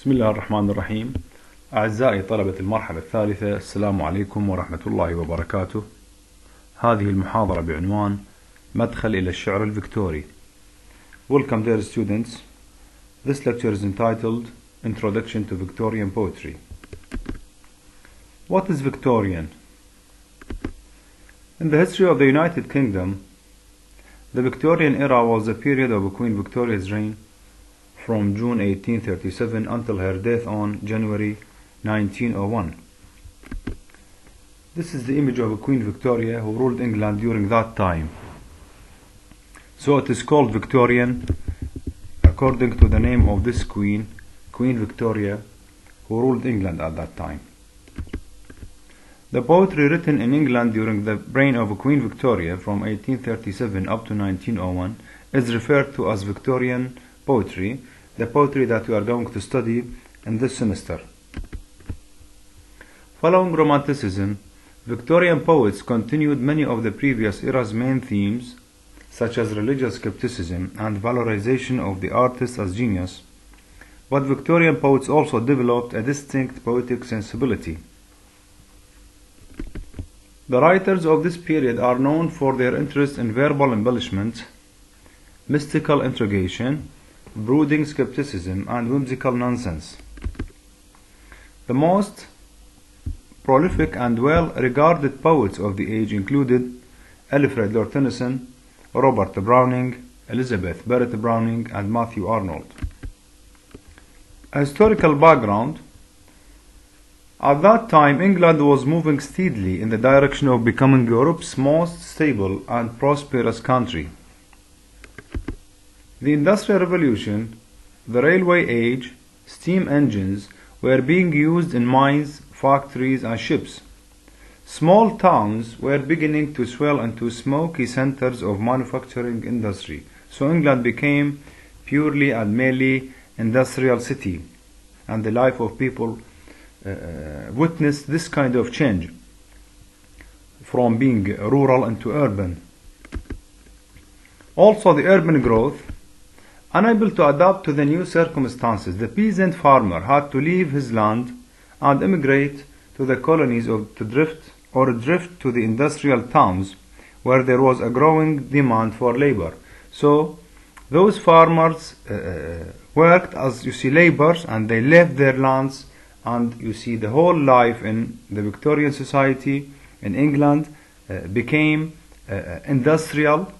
بسم الله الرحمن الرحيم. أعزائي طلبة المرحلة الثالثة، السلام عليكم ورحمة الله وبركاته. هذه المحاضرة بعنوان مدخل إلى الشعر الفيكتوري. Welcome dear students. This lecture is entitled Introduction to Victorian Poetry. What is Victorian? In the history of the United Kingdom, the Victorian era was a period of Queen Victoria's reign from June 1837 until her death on January 1901. This is the image of Queen Victoria who ruled England during that time. So it is called Victorian according to the name of this queen, Queen Victoria, who ruled England at that time. The poetry written in England during the reign of Queen Victoria from 1837 up to 1901 is referred to as Victorian poetry, the poetry that we are going to study in this semester. Following Romanticism, Victorian poets continued many of the previous era's main themes, such as religious skepticism and valorization of the artist as genius, but Victorian poets also developed a distinct poetic sensibility. The writers of this period are known for their interest in verbal embellishment, mystical introgation, brooding skepticism, and whimsical nonsense. The most prolific and well-regarded poets of the age included Alfred Lord Tennyson, Robert Browning, Elizabeth Barrett Browning, and Matthew Arnold. A historical background: at that time, England was moving steadily in the direction of becoming Europe's most stable and prosperous country. The Industrial Revolution, the railway age, steam engines were being used in mines, factories, and ships. Small towns were beginning to swell into smoky centers of manufacturing industry. So England became purely and merely industrial city, and the life of people witnessed this kind of change from being rural into urban. Also, the urban growth, unable to adapt to the new circumstances, the peasant farmer had to leave his land and emigrate to the colonies to drift to the industrial towns where there was a growing demand for labor. So those farmers worked as laborers, and they left their lands, and the whole life in the Victorian society in England became industrial,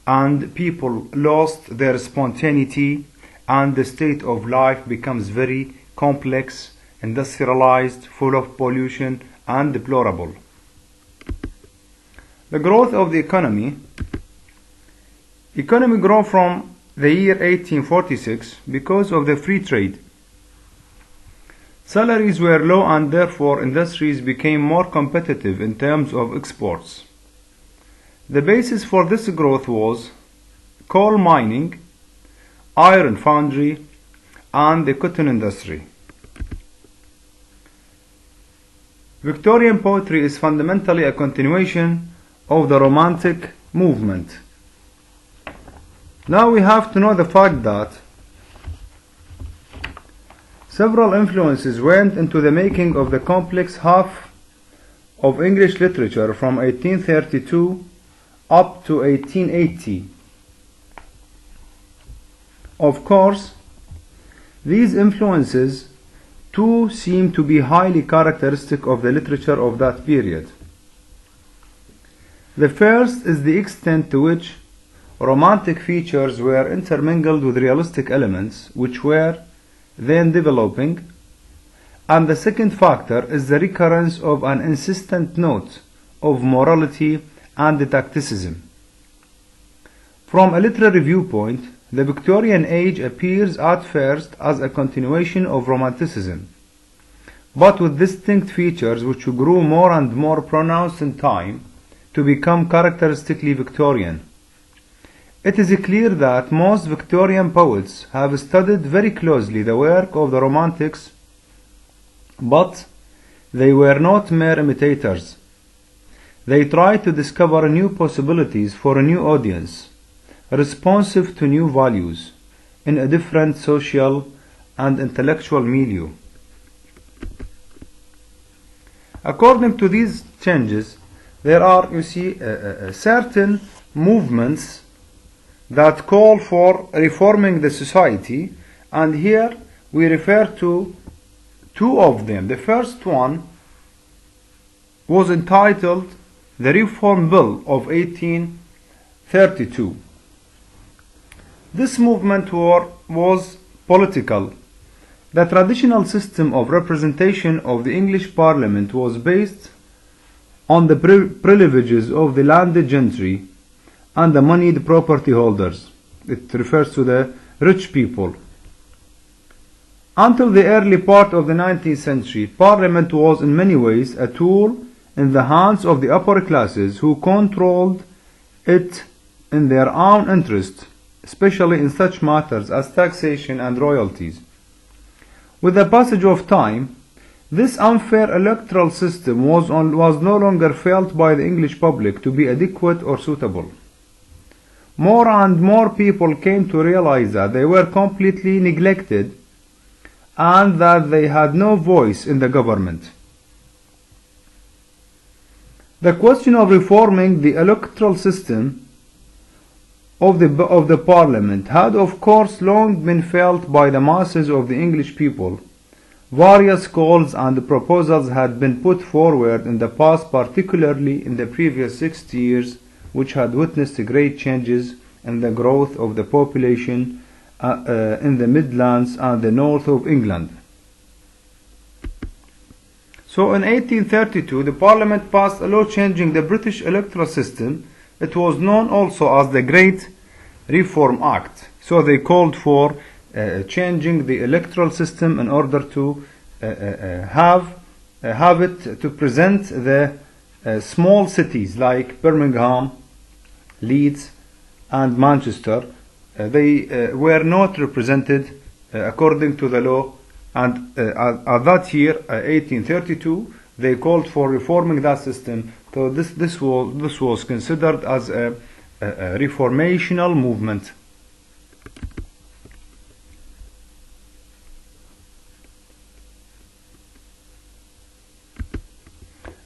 and people lost their spontaneity, and the state of life becomes very complex, industrialized, full of pollution, and deplorable. The growth of the economy grew from the year 1846 because of the free trade. Salaries were low, and therefore industries became more competitive in terms of exports. The basis for this growth was coal mining, iron foundry, and the cotton industry. Victorian poetry is fundamentally a continuation of the Romantic movement. Now we have to know the fact that several influences went into the making of the complex half of English literature from 1832 up to 1880. Of course, these influences too seem to be highly characteristic of the literature of that period. The first is the extent to which romantic features were intermingled with realistic elements which were then developing, and the second factor is the recurrence of an insistent note of morality and tacticism. From a literary viewpoint, the Victorian age appears at first as a continuation of Romanticism, but with distinct features which grew more and more pronounced in time to become characteristically Victorian. It is clear that most Victorian poets have studied very closely the work of the Romantics, but they were not mere imitators. They tried to discover new possibilities for a new audience, responsive to new values, in a different social and intellectual milieu. According to these changes, there are, you see, certain movements that call for reforming the society, and here we refer to two of them. The first one was entitled the Reform Bill of 1832. This movement was political. The traditional system of representation of the English Parliament was based on the privileges of the landed gentry and the moneyed property holders. It refers to the rich people. Until the early part of the 19th century, Parliament was in many ways a tool in the hands of the upper classes who controlled it in their own interest, especially in such matters as taxation and royalties. With the passage of time, this unfair electoral system was no longer felt by the English public to be adequate or suitable. More and more people came to realize that they were completely neglected and that they had no voice in the government. The question of reforming the electoral system of the Parliament had of course long been felt by the masses of the English people. Various calls and proposals had been put forward in the past, particularly in the previous 60 years, which had witnessed great changes in the growth of the population in the Midlands and the north of England. So in 1832, the Parliament passed a law changing the British electoral system. It was known also as the Great Reform Act. So they called for changing the electoral system in order to have it to present the small cities like Birmingham, Leeds and Manchester. They were not represented according to the law, and at that year, 1832, they called for reforming that system. So this was considered as a reformational movement.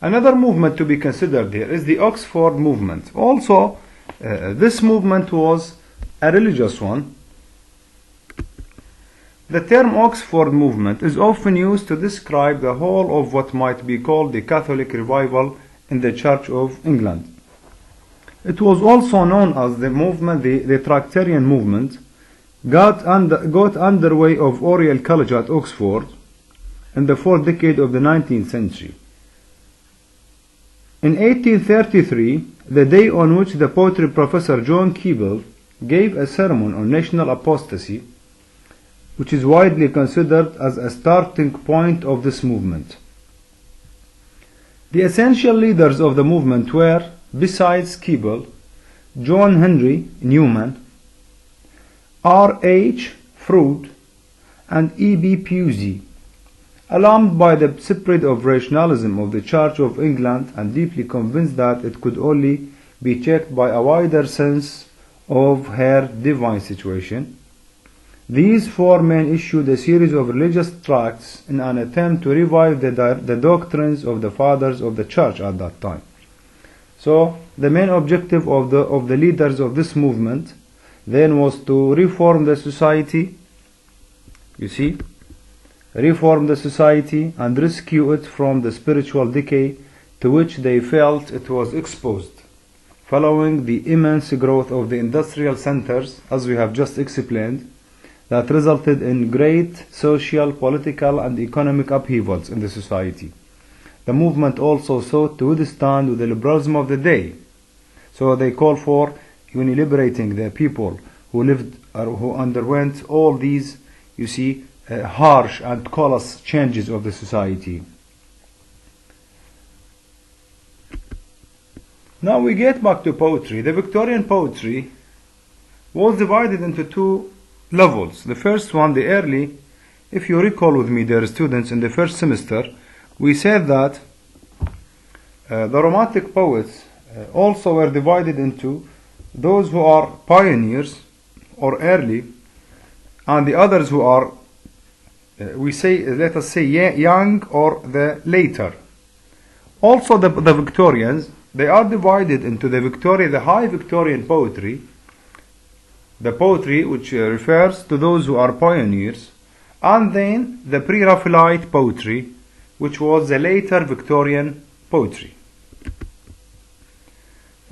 Another movement to be considered here is the Oxford movement. Also, this movement was a religious one. The term Oxford movement is often used to describe the whole of what might be called the Catholic revival in the Church of England. It was also known as the movement, the Tractarian movement, got underway of Oriel College at Oxford in the fourth decade of the 19th century. In 1833, the day on which the poetry professor John Keble gave a sermon on national apostasy, which is widely considered as a starting point of this movement. The essential leaders of the movement were, besides Keble, John Henry Newman, R.H. Froude, and E.B. Pusey, alarmed by the spread of rationalism of the Church of England and deeply convinced that it could only be checked by a wider sense of her divine situation. These four men issued a series of religious tracts in an attempt to revive the doctrines of the fathers of the church at that time. So the main objective of the leaders of this movement then was to reform the society, reform the society and rescue it from the spiritual decay to which they felt it was exposed, following the immense growth of the industrial centers, as we have just explained, that resulted in great social, political and economic upheavals in the society. The movement also sought to withstand the liberalism of the day. So they called for liberating the people who lived or who underwent all these, harsh and callous changes of the society. Now we get back to poetry. The Victorian poetry was divided into two levels. The first one, the early, if you recall with me, dear students, in the first semester, we said that the Romantic poets also were divided into those who are pioneers or early, and the others who are we say, let us say, young or the later. Also, the Victorians, they are divided into the high Victorian poetry, the poetry which refers to those who are pioneers, and then the pre-Raphaelite poetry, which was the later Victorian poetry.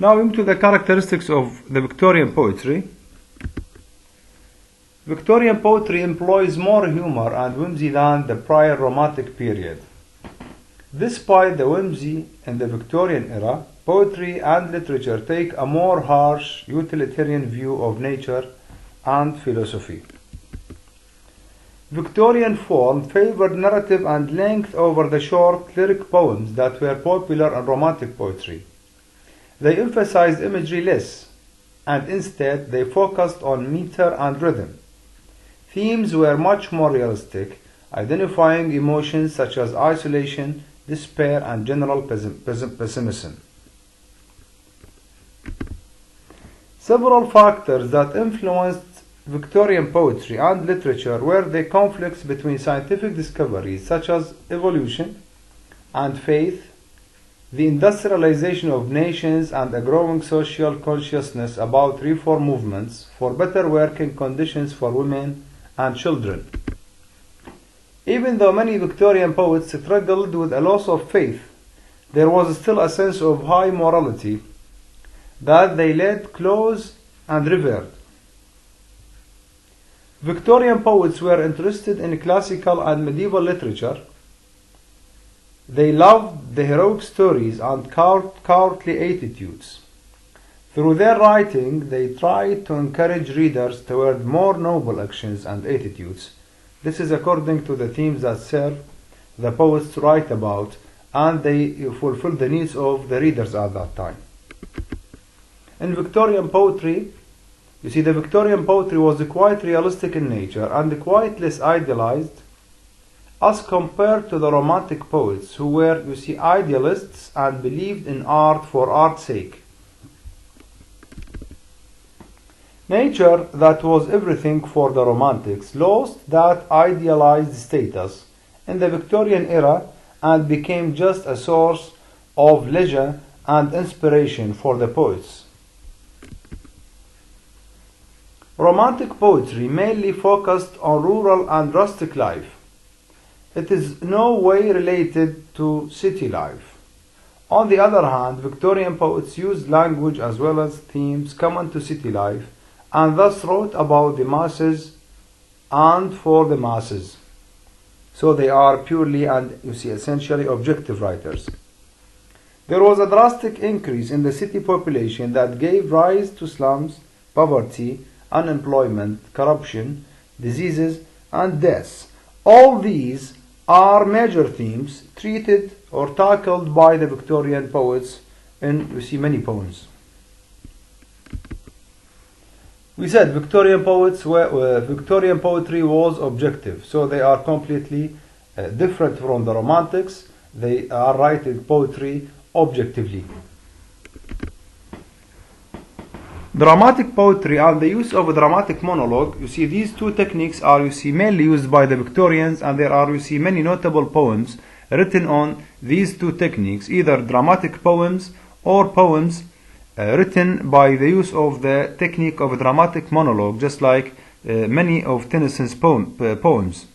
Now into the characteristics of the Victorian poetry. Victorian poetry employs more humor and whimsy than the prior Romantic period. Despite the whimsy in the Victorian era, poetry and literature take a more harsh, utilitarian view of nature and philosophy. Victorian form favored narrative and length over the short lyric poems that were popular in Romantic poetry. They emphasized imagery less, and instead they focused on meter and rhythm. Themes were much more realistic, identifying emotions such as isolation, despair, and general pessimism. Several factors that influenced Victorian poetry and literature were the conflicts between scientific discoveries such as evolution and faith, the industrialization of nations, and a growing social consciousness about reform movements for better working conditions for women and children. Even though many Victorian poets struggled with a loss of faith, there was still a sense of high morality that they led close and revered. Victorian poets were interested in classical and medieval literature. They loved the heroic stories and courtly attitudes. Through their writing, they tried to encourage readers toward more noble actions and attitudes. This is according to the themes that serve the poets to write about, and they fulfill the needs of the readers at that time. In Victorian poetry, you see, the Victorian poetry was quite realistic in nature and quite less idealized as compared to the Romantic poets, who were, you see, idealists and believed in art for art's sake. Nature, that was everything for the Romantics, lost that idealized status in the Victorian era and became just a source of leisure and inspiration for the poets. Romantic poetry mainly focused on rural and rustic life. It is no way related to city life. On the other hand, Victorian poets used language as well as themes common to city life, and thus wrote about the masses and for the masses. So they are purely and, you see, essentially objective writers. There was a drastic increase in the city population that gave rise to slums, poverty, unemployment, corruption, diseases, and deaths. All these are major themes treated or tackled by the Victorian poets in, you see, many poems. We said Victorian poetry was objective, so they are completely different from the Romantics. They are writing poetry objectively. Dramatic poetry and the use of a dramatic monologue, you see, these two techniques are, you see, mainly used by the Victorians, and there are, you see, many notable poems written on these two techniques, either dramatic poems or poems written by the use of the technique of a dramatic monologue, just like many of Tennyson's poems.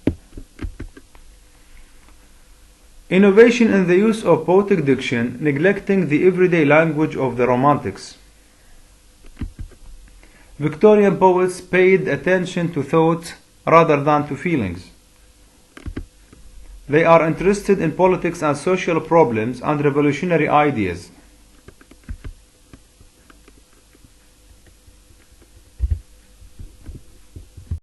Innovation in the use of poetic diction, neglecting the everyday language of the Romantics. Victorian poets paid attention to thought rather than to feelings. They are interested in politics and social problems and revolutionary ideas.